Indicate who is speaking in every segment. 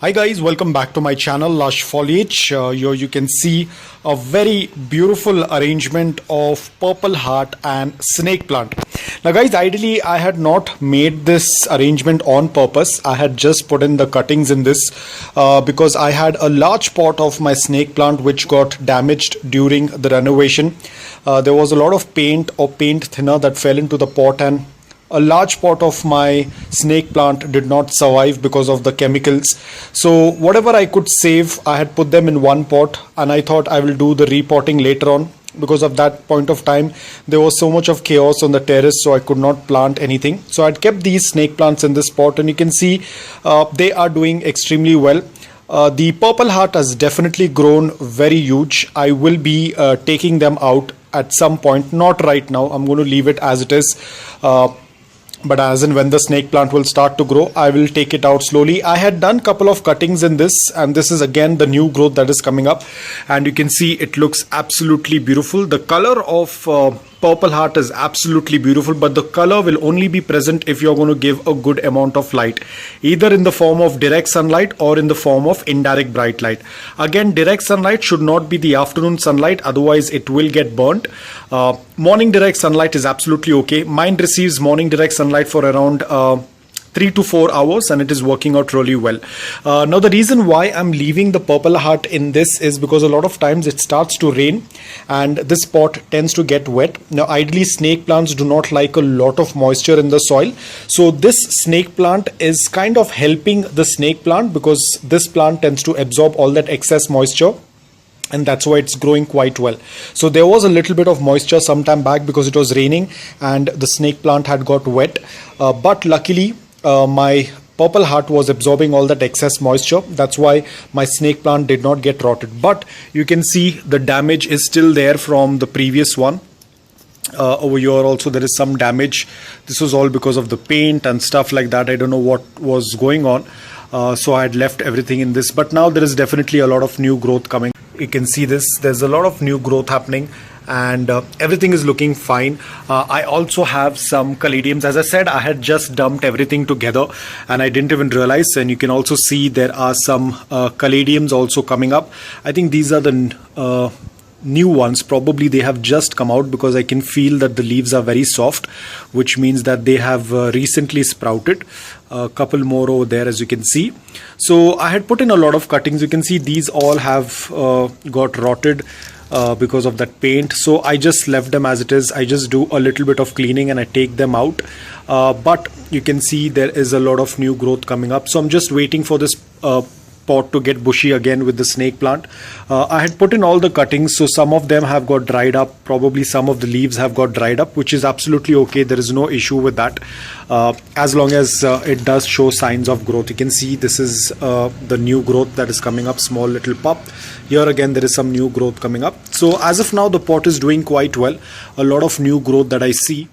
Speaker 1: Hi guys, welcome back to my channel Lush Foliage. Here you can see a very beautiful arrangement of purple heart and snake plant. Now guys, ideally I had not made this arrangement on purpose. I had just put in the cuttings in this because I had a large pot of my snake plant which got damaged during the renovation. There was a lot of paint or paint thinner that fell into the pot, and a large pot of my snake plant did not survive because of the chemicals. So whatever I could save, I had put them in one pot, and I thought I will do the repotting later on. Because of that point of time, there was so much of chaos on the terrace, so I could not plant anything. So I'd kept these snake plants in this pot, and you can see they are doing extremely well. The purple heart has definitely grown very huge. I will be taking them out at some point, not right now. I'm going to leave it as it is. But as and when the snake plant will start to grow, I will take it out slowly. I had done a couple of cuttings in this, and this is again the new growth that is coming up, and you can see it looks absolutely beautiful. The color of purple heart is absolutely beautiful, but the color will only be present if you're going to give a good amount of light, either in the form of direct sunlight or in the form of indirect bright light. Again, direct sunlight should not be the afternoon sunlight, otherwise it will get burnt. Morning direct sunlight is absolutely okay. Mine receives morning direct sunlight for around 3 to 4 hours, and it is working out really well. Now the reason why I'm leaving the purple heart in this is because a lot of times it starts to rain and this pot tends to get wet. Now ideally snake plants do not like a lot of moisture in the soil, so this snake plant is kind of helping the snake plant, because this plant tends to absorb all that excess moisture, and that's why it's growing quite well. So there was a little bit of moisture some time back because it was raining and the snake plant had got wet, but luckily my purple heart was absorbing all that excess moisture. That's why my snake plant did not get rotted. But you can see the damage is still there from the previous one. Over here also there is some damage. This was all because of the paint and stuff like that. I don't know what was going on. So I had left everything in this, but now there is definitely a lot of new growth coming. You can see this, there's a lot of new growth happening, and everything is looking fine. I also have some caladiums. As I said, I had just dumped everything together and I didn't even realize, and you can also see there are some caladiums also coming up. I think these are the new ones. Probably they have just come out because I can feel that the leaves are very soft, which means that they have recently sprouted. A couple more over there, as you can see. So I had put in a lot of cuttings. You can see these all have got rotted because of that paint, so I just left them as it is. I just do a little bit of cleaning and I take them out, but you can see there is a lot of new growth coming up. So I'm just waiting for this pot to get bushy again with the snake plant. I had put in all the cuttings, so some of them have got dried up. Probably some of the leaves have got dried up, which is absolutely okay. There is no issue with that, as long as it does show signs of growth. You can see this is the new growth that is coming up, small little pup. Here again there is some new growth coming up. So as of now the pot is doing quite well. A lot of new growth that I see.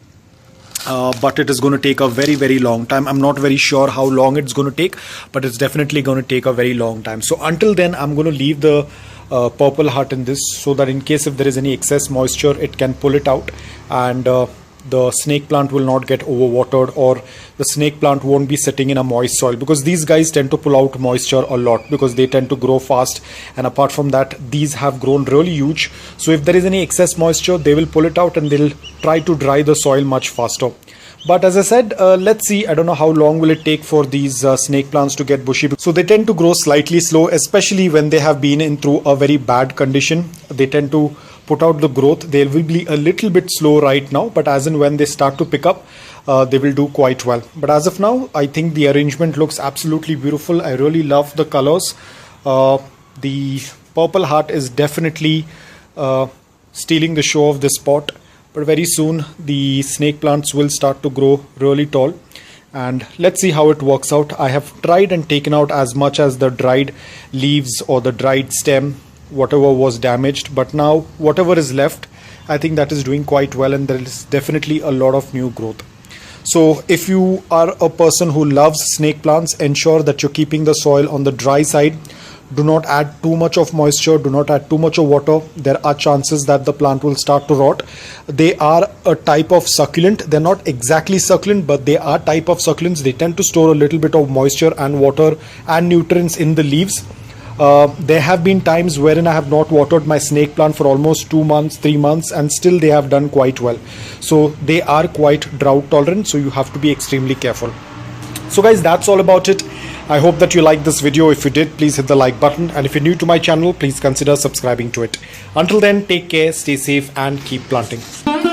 Speaker 1: But it is going to take a very long time. I'm not very sure how long it's going to take, but it's definitely going to take a very long time. So until then I'm going to leave the purple heart in this, so that in case if there is any excess moisture, it can pull it out, and the snake plant will not get overwatered, or the snake plant won't be sitting in a moist soil, because these guys tend to pull out moisture a lot because they tend to grow fast, and apart from that these have grown really huge. So if there is any excess moisture, they will pull it out and they'll try to dry the soil much faster. But as I said, let's see. I don't know how long will it take for these snake plants to get bushy. So they tend to grow slightly slow, especially when they have been in through a very bad condition. They tend to put out the growth. They will be a little bit slow right now, but as and when they start to pick up, they will do quite well. But as of now, I think the arrangement looks absolutely beautiful. I really love the colors. The purple heart is definitely stealing the show of this pot. But very soon the snake plants will start to grow really tall, and let's see how it works out. I have tried and taken out as much as the dried leaves or the dried stem, whatever was damaged, but now whatever is left, I think that is doing quite well, and there is definitely a lot of new growth. So if you are a person who loves snake plants, ensure that you're keeping the soil on the dry side. Do not add too much of moisture, do not add too much of water. There are chances that the plant will start to rot. They are a type of succulent. They're not exactly succulent, but they are type of succulents. They tend to store a little bit of moisture and water and nutrients in the leaves. There have been times wherein I have not watered my snake plant for almost 2 months, 3 months, and still they have done quite well. So they are quite drought tolerant, so you have to be extremely careful. So guys, that's all about it. I hope that you liked this video. If you did, please hit the like button, and if you're new to my channel, please consider subscribing to it. Until then, take care, stay safe, and keep planting.